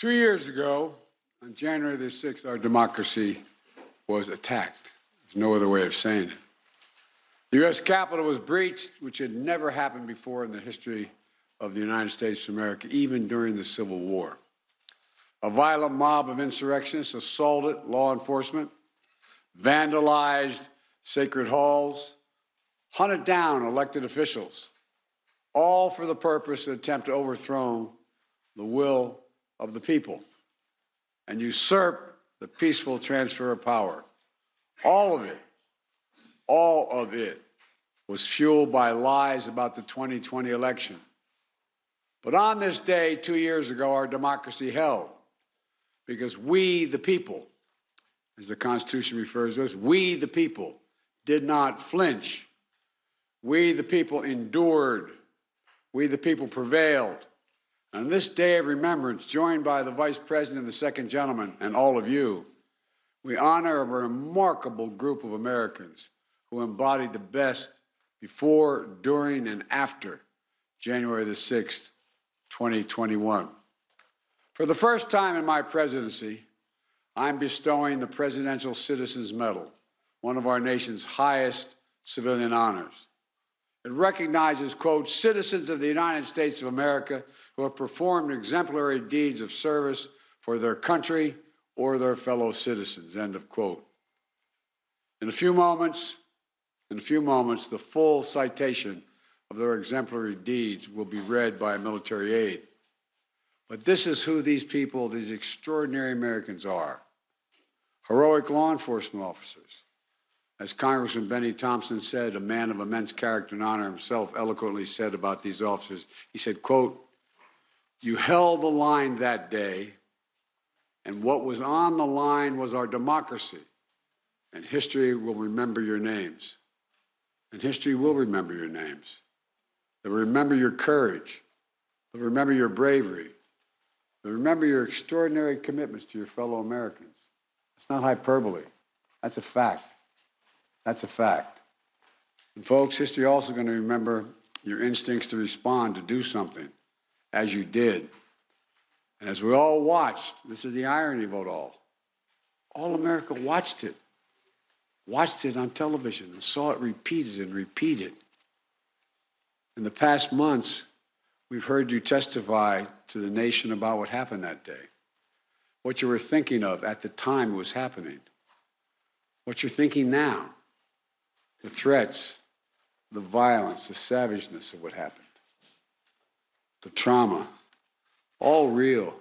2 years ago, on January the 6th, our democracy was attacked. There's no other way of saying it. The U.S. Capitol was breached, which had never happened before in the history of the United States of America, even during the Civil War. A violent mob of insurrectionists assaulted law enforcement, vandalized sacred halls, hunted down elected officials, all for the purpose to attempt to overthrow the will of the people and usurp the peaceful transfer of power. All of it was fueled by lies about the 2020 election. But on this day, 2 years ago, our democracy held because we, the people, as the Constitution refers to us, we, the people, did not flinch. We, the people, endured. We, the people, prevailed. On this day of remembrance, joined by the Vice President and the Second Gentleman and all of you, we honor a remarkable group of Americans who embodied the best before, during, and after January the 6th, 2021. For the first time in my presidency, I'm bestowing the Presidential Citizens Medal, one of our nation's highest civilian honors. It recognizes, quote, citizens of the United States of America who have performed exemplary deeds of service for their country or their fellow citizens, end of quote. In a few moments, the full citation of their exemplary deeds will be read by a military aide. But this is who these people, these extraordinary Americans are. Heroic law enforcement officers. As Congressman Benny Thompson said, a man of immense character and honor himself eloquently said about these officers, he said, quote, you held the line that day, and what was on the line was our democracy, and history will remember your names. And history will remember your names. They'll remember your courage. They'll remember your bravery. They'll remember your extraordinary commitments to your fellow Americans. It's not hyperbole. That's a fact. That's a fact. And folks, history also going to remember your instincts to respond, to do something, as you did. And as we all watched, this is the irony of it all America watched it on television and saw it repeated and repeated. In the past months, we've heard you testify to the nation about what happened that day, what you were thinking of at the time it was happening, what you're thinking now, the threats, the violence, the savageness of what happened, the trauma, all real.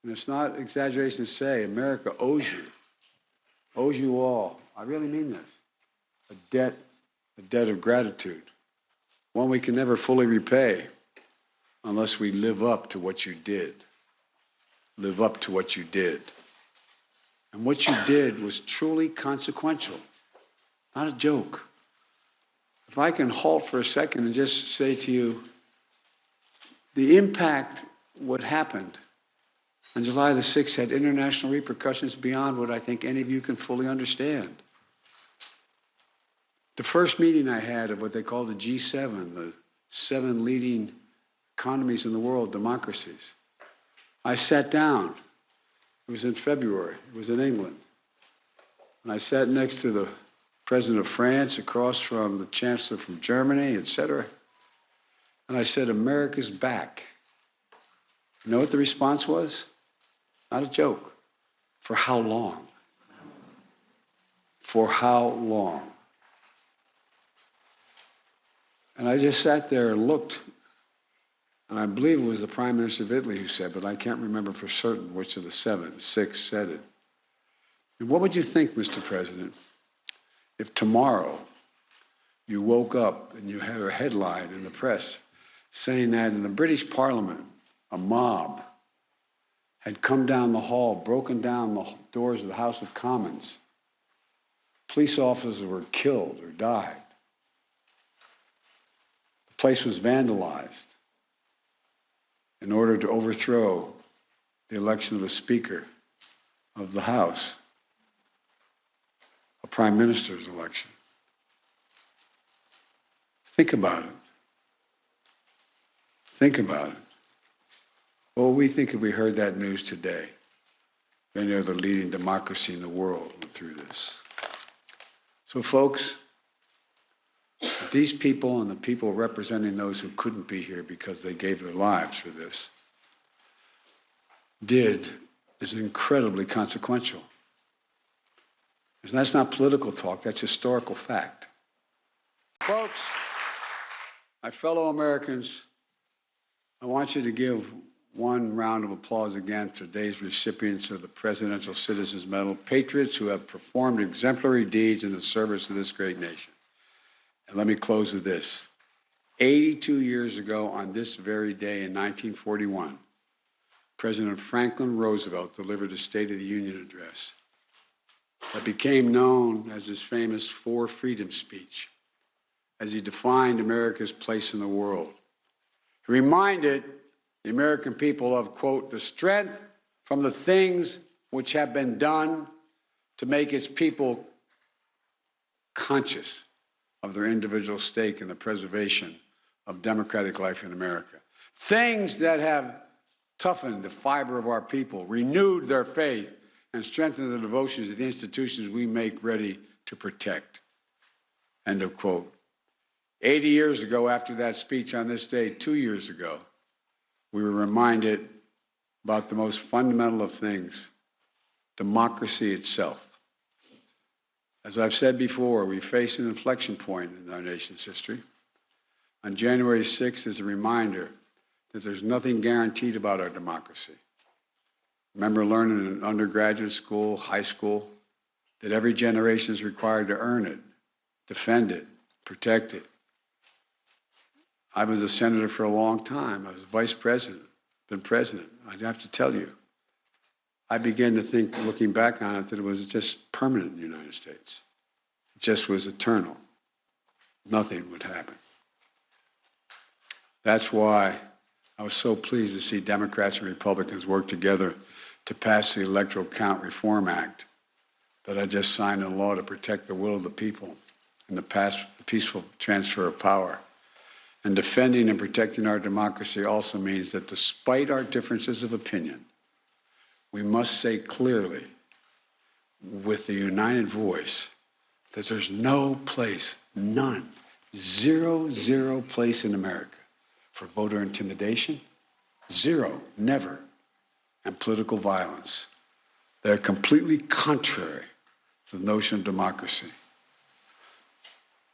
And it's not exaggeration to say America owes you all. I really mean this. A debt of gratitude, one we can never fully repay unless we live up to what you did. Live up to what you did. And what you did was truly consequential, not a joke. If I can halt for a second and just say to you, the impact, what happened on July the 6th had international repercussions beyond what I think any of you can fully understand. The first meeting I had of what they call the G7, the 7 leading economies in the world, democracies, I sat down. It was in February. It was in England. And I sat next to the President of France, across from the Chancellor from Germany, etc. And I said, America's back. You know what the response was? Not a joke. For how long? For how long? And I just sat there and looked, and I believe it was the Prime Minister of Italy who said, but I can't remember for certain which of the 6 said it. And what would you think, Mr. President, if tomorrow you woke up and you had a headline in the press saying that in the British Parliament, a mob had come down the hall, broken down the doors of the House of Commons. Police officers were killed or died. The place was vandalized in order to overthrow the election of a Speaker of the House, a Prime Minister's election. Think about it. Think about it. Well, we think if we heard that news today, any other leading democracy in the world went through this. So, folks, these people and the people representing those who couldn't be here because they gave their lives for this is incredibly consequential. And that's not political talk, that's historical fact. Folks, my fellow Americans, I want you to give one round of applause again for today's recipients of the Presidential Citizens Medal, patriots who have performed exemplary deeds in the service of this great nation. And let me close with this. 82 years ago on this very day in 1941, President Franklin Roosevelt delivered a State of the Union address that became known as his famous Four Freedoms speech, as he defined America's place in the world. He reminded the American people of, quote, the strength from the things which have been done to make its people conscious of their individual stake in the preservation of democratic life in America. Things that have toughened the fiber of our people, renewed their faith, and strengthened the devotions of the institutions we make ready to protect. End of quote. 80 years ago, after that speech on this day, 2 years ago, we were reminded about the most fundamental of things, democracy itself. As I've said before, we face an inflection point in our nation's history. On January 6th is a reminder that there's nothing guaranteed about our democracy. Remember learning in undergraduate school, high school, that every generation is required to earn it, defend it, protect it. I was a senator for a long time. I was vice president, then president. I'd have to tell you, I began to think, looking back on it, that it was just permanent in the United States. It just was eternal. Nothing would happen. That's why I was so pleased to see Democrats and Republicans work together to pass the Electoral Count Reform Act that I just signed into law to protect the will of the people and the peaceful transfer of power. And defending and protecting our democracy also means that despite our differences of opinion, we must say clearly, with a united voice, that there's no place, none, zero place in America for voter intimidation, zero, never, and political violence. They're completely contrary to the notion of democracy.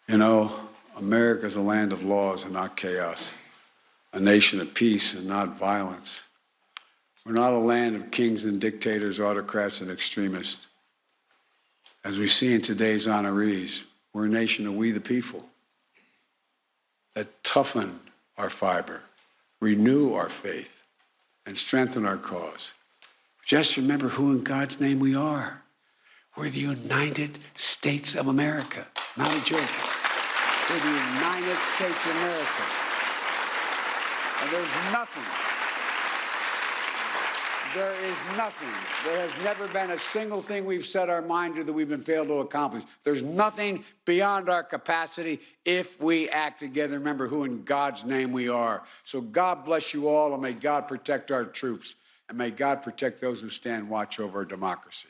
You know, America is a land of laws and not chaos, a nation of peace and not violence. We're not a land of kings and dictators, autocrats and extremists. As we see in today's honorees, we're a nation of we the people that toughen our fiber, renew our faith, and strengthen our cause. Just remember who in God's name we are. We're the United States of America, not a joke. We're the United States of America. And there has never been a single thing we've set our mind to that we've been failed to accomplish. There's nothing beyond our capacity if we act together. Remember who in God's name we are. So God bless you all, and may God protect our troops, and may God protect those who stand watch over our democracy.